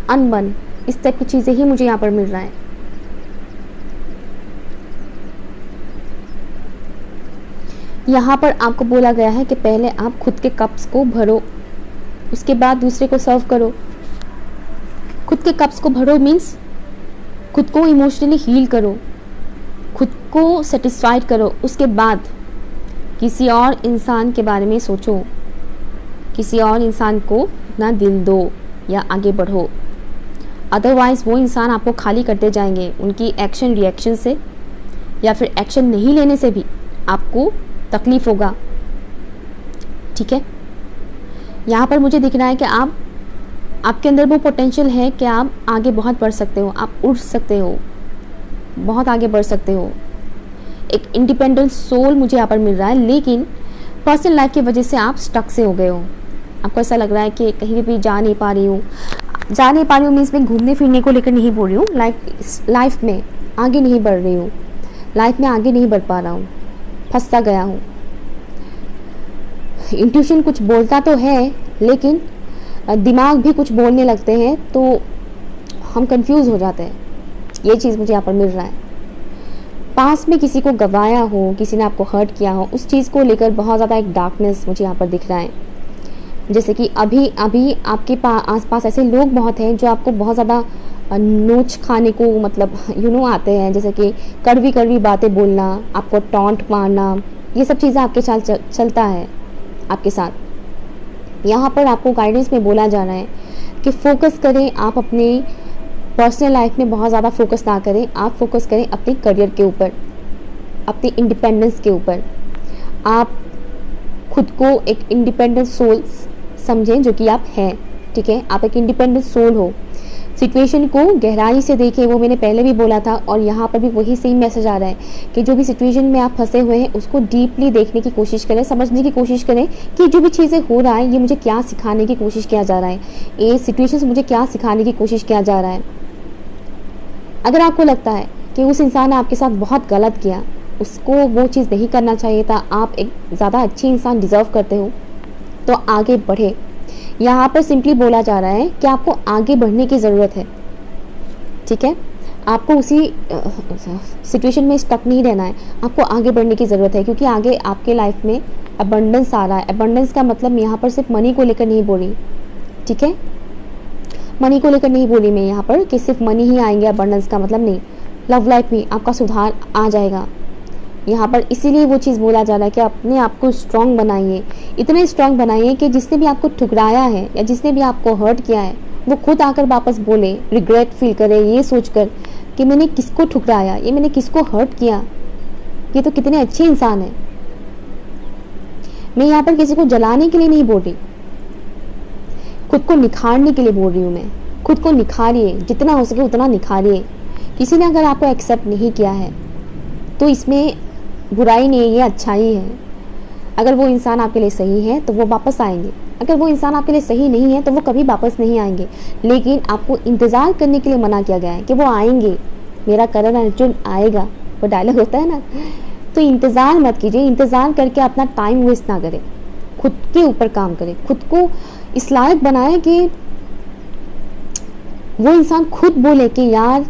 अनबन, इस टाइप की चीज़ें ही मुझे यहाँ पर मिल रहा है। यहाँ पर आपको बोला गया है कि पहले आप खुद के कप्स को भरो, उसके बाद दूसरे को सर्व करो। खुद के कप्स को भरो मीन्स खुद को इमोशनली हील करो, खुद को सेटिस्फाइड करो, उसके बाद किसी और इंसान के बारे में सोचो, किसी और इंसान को अपना दिल दो या आगे बढ़ो। अदरवाइज़ वो इंसान आपको खाली करते जाएंगे। उनकी एक्शन रिएक्शन से या फिर एक्शन नहीं लेने से भी आपको तकलीफ़ होगा। ठीक है, यहाँ पर मुझे दिख रहा है कि आप आपके अंदर वो पोटेंशियल है कि आप आगे बहुत बढ़ सकते हो, आप उड़ सकते हो, बहुत आगे बढ़ सकते हो। एक इंडिपेंडेंट सोल मुझे यहाँ पर मिल रहा है, लेकिन पर्सनल लाइफ की वजह से आप स्टक से हो गए हो। आपको ऐसा लग रहा है कि कहीं भी जा नहीं पा रही हूँ। जा नहीं पा रही हूँ मीन्स मैं घूमने फिरने को लेकर नहीं बोल रही हूँ, लाइफ में आगे नहीं बढ़ रही हूँ, लाइफ में आगे नहीं बढ़ पा रहा हूँ, फंसा गया हूँ। इंट्यूशन कुछ बोलता तो है, लेकिन दिमाग भी कुछ बोलने लगते हैं, तो हम कंफ्यूज हो जाते हैं। ये चीज़ मुझे यहाँ पर मिल रहा है। पास में किसी को गवाया हो, किसी ने आपको हर्ट किया हो, उस चीज़ को लेकर बहुत ज़्यादा एक डार्कनेस मुझे यहाँ पर दिख रहा है। जैसे कि अभी आपके आसपास ऐसे लोग बहुत हैं जो आपको बहुत ज़्यादा नोच खाने को मतलब आते हैं, जैसे कि कड़वी कड़वी बातें बोलना, आपको टॉन्ट मारना, ये सब चीज़ें आपके साथ चलता है आपके साथ। यहाँ पर आपको गाइडेंस में बोला जा रहा है कि फोकस करें, आप अपने पर्सनल लाइफ में बहुत ज़्यादा फोकस ना करें, आप फोकस करें अपने करियर के ऊपर, अपनी इंडिपेंडेंस के ऊपर। आप खुद को एक इंडिपेंडेंट सोल समझें जो कि आप हैं, ठीक है। आप एक इंडिपेंडेंट सोल हो। सिचुएशन को गहराई से देखें, वो मैंने पहले भी बोला था, और यहाँ पर भी वही सेम मैसेज आ रहा है कि जो भी सिचुएशन में आप फंसे हुए हैं उसको डीपली देखने की कोशिश करें, समझने की कोशिश करें कि जो भी चीज़ें हो रहा है ये मुझे क्या सिखाने की कोशिश किया जा रहा है, ये सिचुएशन से मुझे क्या सिखाने की कोशिश किया जा रहा है। अगर आपको लगता है कि उस इंसान ने आपके साथ बहुत गलत किया, उसको वो चीज़ नहीं करना चाहिए था, आप एक ज़्यादा अच्छी इंसान डिज़र्व करते हो, तो आगे बढ़े। यहाँ पर सिंपली बोला जा रहा है कि आपको आगे बढ़ने की ज़रूरत है, ठीक है। आपको उसी सिचुएशन में स्टक नहीं रहना है, आपको आगे बढ़ने की ज़रूरत है, क्योंकि आगे आपके लाइफ में अबंडेंस आ रहा है। अबंडेंस का मतलब यहाँ पर सिर्फ मनी को लेकर नहीं बोली, ठीक है। मनी को लेकर नहीं बोली मैं यहाँ पर कि सिर्फ मनी ही आएंगे, अबंडेंस का मतलब नहीं। लव लाइफ में आपका सुधार आ जाएगा यहाँ पर, इसीलिए वो चीज़ बोला जा रहा है कि अपने आप को स्ट्रॉन्ग बनाइए, इतने स्ट्रॉन्ग बनाइए कि जिसने भी आपको ठुकराया है या जिसने भी आपको हर्ट किया है वो खुद आकर वापस बोले, रिग्रेट फील करे ये सोचकर कि मैंने किसको ठुकराया, ये मैंने किसको हर्ट किया, ये तो कितने अच्छे इंसान हैं। मैं यहाँ पर किसी को जलाने के लिए नहीं बोल रही, खुद को निखारने के लिए बोल रही हूँ। मैं खुद को निखारिए, जितना हो सके उतना निखारिए। किसी ने अगर आपको एक्सेप्ट नहीं किया है तो इसमें बुराई नहीं है, ये अच्छाई है। अगर वो इंसान आपके लिए सही है तो वो वापस आएंगे, अगर वो इंसान आपके लिए सही नहीं है तो वो कभी वापस नहीं आएंगे। लेकिन आपको इंतज़ार करने के लिए मना किया गया है कि वो आएंगे, मेरा करण अर्जुन आएगा, वो डायलॉग होता है ना। तो इंतज़ार मत कीजिए, इंतज़ार करके अपना टाइम वेस्ट ना करें, खुद के ऊपर काम करें, खुद को इस लायक बनाएं कि वो इंसान खुद बोले कि यार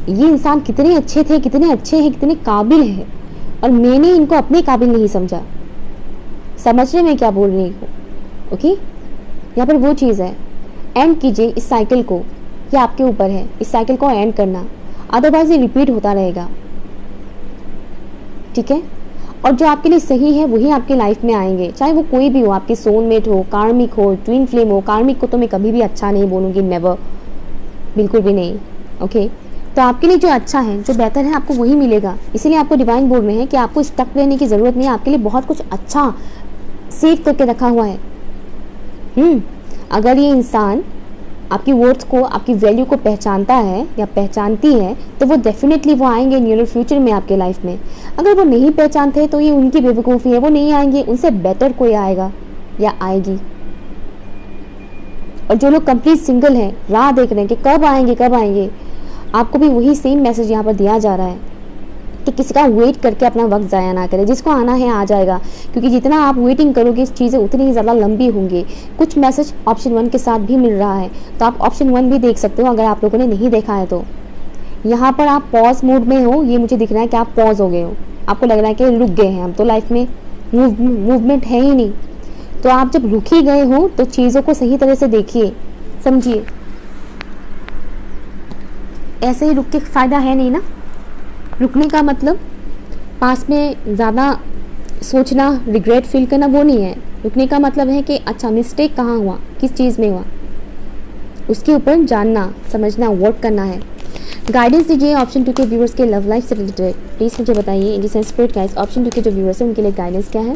ये इंसान कितने अच्छे थे, कितने अच्छे हैं, कितने काबिल हैं, और मैंने इनको अपने काबिल नहीं समझा। समझ रहे मैं क्या बोल रही हूँ? ओके, यहाँ पर वो चीज़ है। एंड कीजिए इस साइकिल को, ये आपके ऊपर है इस साइकिल को एंड करना, अदरवाइज ये रिपीट होता रहेगा, ठीक है। और जो आपके लिए सही है वही आपकी लाइफ में आएंगे, चाहे वो कोई भी हो, आपके सोलमेट हो, कार्मिक हो, ट्विन फ्लेम हो। कार्मिक को तो मैं कभी भी अच्छा नहीं बोलूँगी, नेवर, बिल्कुल भी नहीं, ओके। तो आपके लिए जो अच्छा है, जो बेहतर है, आपको वही मिलेगा। इसीलिए आपको डिवाइन बोल रहे हैं कि आपको स्टक रहने की ज़रूरत नहीं है, आपके लिए बहुत कुछ अच्छा सेव करके रखा हुआ है। अगर ये इंसान आपकी वर्थ को, आपकी वैल्यू को पहचानता है या पहचानती है तो वो डेफिनेटली वो आएंगे नियर फ्यूचर में आपके लाइफ में। अगर वो नहीं पहचानते तो ये उनकी बेवकूफ़ी है, वो नहीं आएंगे, उनसे बेटर कोई आएगा या आएगी। और जो लोग कंप्लीट सिंगल हैं, राह देख रहे हैं कि कब आएंगे कब आएंगे, आपको भी वही सेम मैसेज यहाँ पर दिया जा रहा है कि किसी का वेट करके अपना वक्त ज़ाया ना करें। जिसको आना है आ जाएगा, क्योंकि जितना आप वेटिंग करोगे चीज़ें उतनी ही ज़्यादा लंबी होंगी। कुछ मैसेज ऑप्शन 1 के साथ भी मिल रहा है, तो आप ऑप्शन 1 भी देख सकते हो अगर आप लोगों ने नहीं देखा है तो। यहाँ पर आप पॉज मोड में हो, ये मुझे दिख रहा है कि आप पॉज हो गए हो, आपको लग रहा है कि रुक गए हैं हम तो, लाइफ में मूवमेंट है ही नहीं। तो आप जब रुक ही गए हो तो चीज़ों को सही तरह से देखिए, समझिए। ऐसे ही रुक के फ़ायदा है नहीं ना। रुकने का मतलब पास में ज़्यादा सोचना, रिग्रेट फील करना, वो नहीं है। रुकने का मतलब है कि अच्छा मिस्टेक कहाँ हुआ, किस चीज़ में हुआ, उसके ऊपर जानना, समझना, वर्क करना है। गाइडेंस दीजिए ऑप्शन 2 के व्यूअर्स के लव लाइफ से रिलेटेड, प्लीज़ मुझे बताइए। इंडियन स्पिरिट गाइस, ऑप्शन 2 के जो व्यूअर्स हैं उनके लिए गाइडेंस क्या है।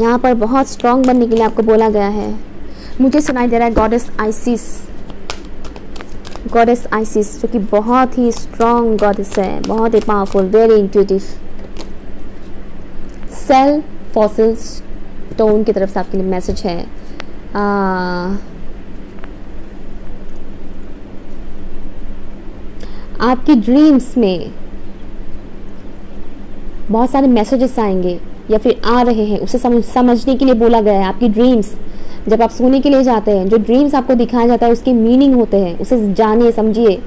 यहाँ पर बहुत स्ट्रॉन्ग बनने के लिए आपको बोला गया है। मुझे सुनाई दे रहा है गॉडेस आइसिस, गॉडेस आइसिस जो कि बहुत ही स्ट्रॉन्ग गॉडेस है, बहुत ही powerful, very intuitive. Shell fossil stone की तरफ से आपके लिए मैसेज है। आपकी ड्रीम्स में बहुत सारे मैसेजेस आएंगे या फिर आ रहे हैं, उसे समझने के लिए बोला गया है। आपकी ड्रीम्स, जब आप सोने के लिए जाते हैं, जो ड्रीम्स आपको दिखाया जाता है उसके मीनिंग होते हैं, उसे जानिए, समझिए।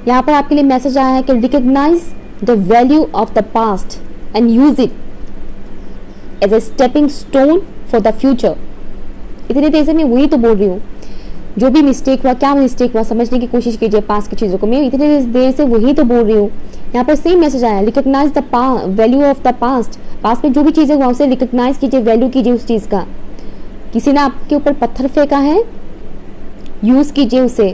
यहाँ पर आपके लिए मैसेज आया है कि recognise the value of the past and use it as a stepping stone for the future. इतनी देर से मैं वही तो बोल रही हूँ, जो भी मिस्टेक हुआ, क्या मिस्टेक हुआ, समझने की कोशिश कीजिए पास्ट की चीज़ों को। मैं इतनी देर से वही तो बोल रही हूँ। यहाँ पर सेम मैसेज आया, recognise the value of the past. Past में जो भी चीज़ें हुआ उसे रिकग्नाइज कीजिए, वैल्यू कीजिए उस चीज़ का। किसी ने आपके ऊपर पत्थर फेंका है, यूज कीजिए उसे।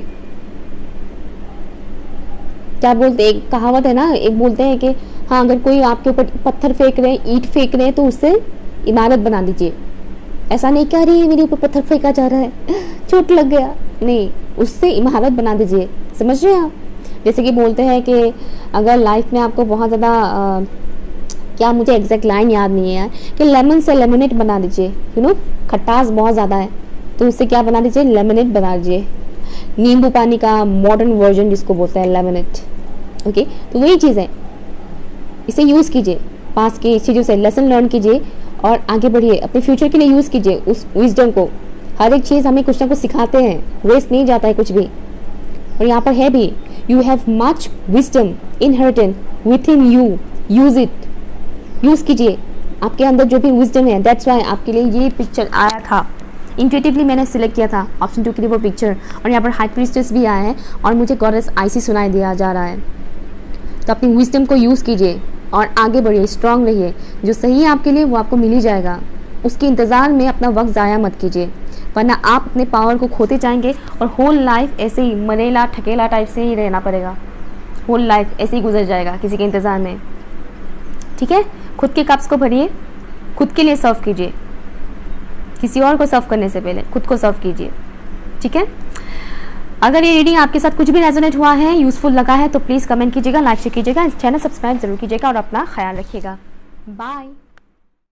क्या बोलते, एक कहावत है ना, एक बोलते हैं कि हाँ, अगर कोई आपके ऊपर पत्थर फेंक रहे हैं, ईंट फेंक रहे हैं, तो उससे इमारत बना दीजिए। ऐसा नहीं कह रही मेरे ऊपर पत्थर फेंका जा रहा है, चोट लग गया, नहीं, उससे इमारत बना दीजिए। समझ रहे हैं आप? जैसे कि बोलते हैं कि अगर लाइफ में आपको बहुत ज़्यादा क्या, मुझे एग्जैक्ट लाइन याद नहीं है यार, कि लेमन से लेमनेट बना दीजिए। यू नो, खटास बहुत ज़्यादा है तो उससे क्या बना दीजिए, लेमनेट बना दीजिए। नींबू पानी का मॉडर्न वर्जन जिसको बोलते हैं लेमनेट। ओके, तो वही चीज़ है, इसे यूज़ कीजिए, पास की चीज़ों से लेसन लर्न कीजिए और आगे बढ़िए। अपने फ्यूचर के लिए यूज़ कीजिए उस विजडम को। हर एक चीज़ हमें कुछ ना कुछ सिखाते हैं, वेस्ट नहीं जाता है कुछ भी। और यहाँ पर है भी, you have much wisdom inherited with in you, use it. Use कीजिए आपके अंदर जो भी विजडम है। दैट्स वाई आपके लिए ये पिक्चर आया था, इंट्यूटिवली मैंने सिलेक्ट किया था ऑप्शन 2 के लिए वो पिक्चर। और यहाँ पर हाई प्रीस्टेस भी आया है और मुझे गॉडेस आइसिस सुनाई दिया जा रहा है। तो अपनी विजडम को यूज़ कीजिए और आगे बढ़िए, स्ट्रांग रहिए। जो सही है आपके लिए वो आपको मिल ही जाएगा। उसके इंतज़ार में अपना वक्त ज़ाया मत कीजिए, वरना आप अपने पावर को खोते जाएंगे और होल लाइफ ऐसे ही मरेला ठकेला टाइप से ही रहना पड़ेगा। होल लाइफ ऐसे ही गुजर जाएगा किसी के इंतज़ार में। ठीक है, खुद के कप्स को भरिए, खुद के लिए सर्व कीजिए, किसी और को सर्व करने से पहले खुद को सर्व कीजिए। ठीक है, अगर ये रीडिंग आपके साथ कुछ भी रेजोनेट हुआ है, यूजफुल लगा है, तो प्लीज़ कमेंट कीजिएगा, लाइक शेयर कीजिएगा, इस चैनल सब्सक्राइब जरूर कीजिएगा और अपना ख्याल रखिएगा। बाय।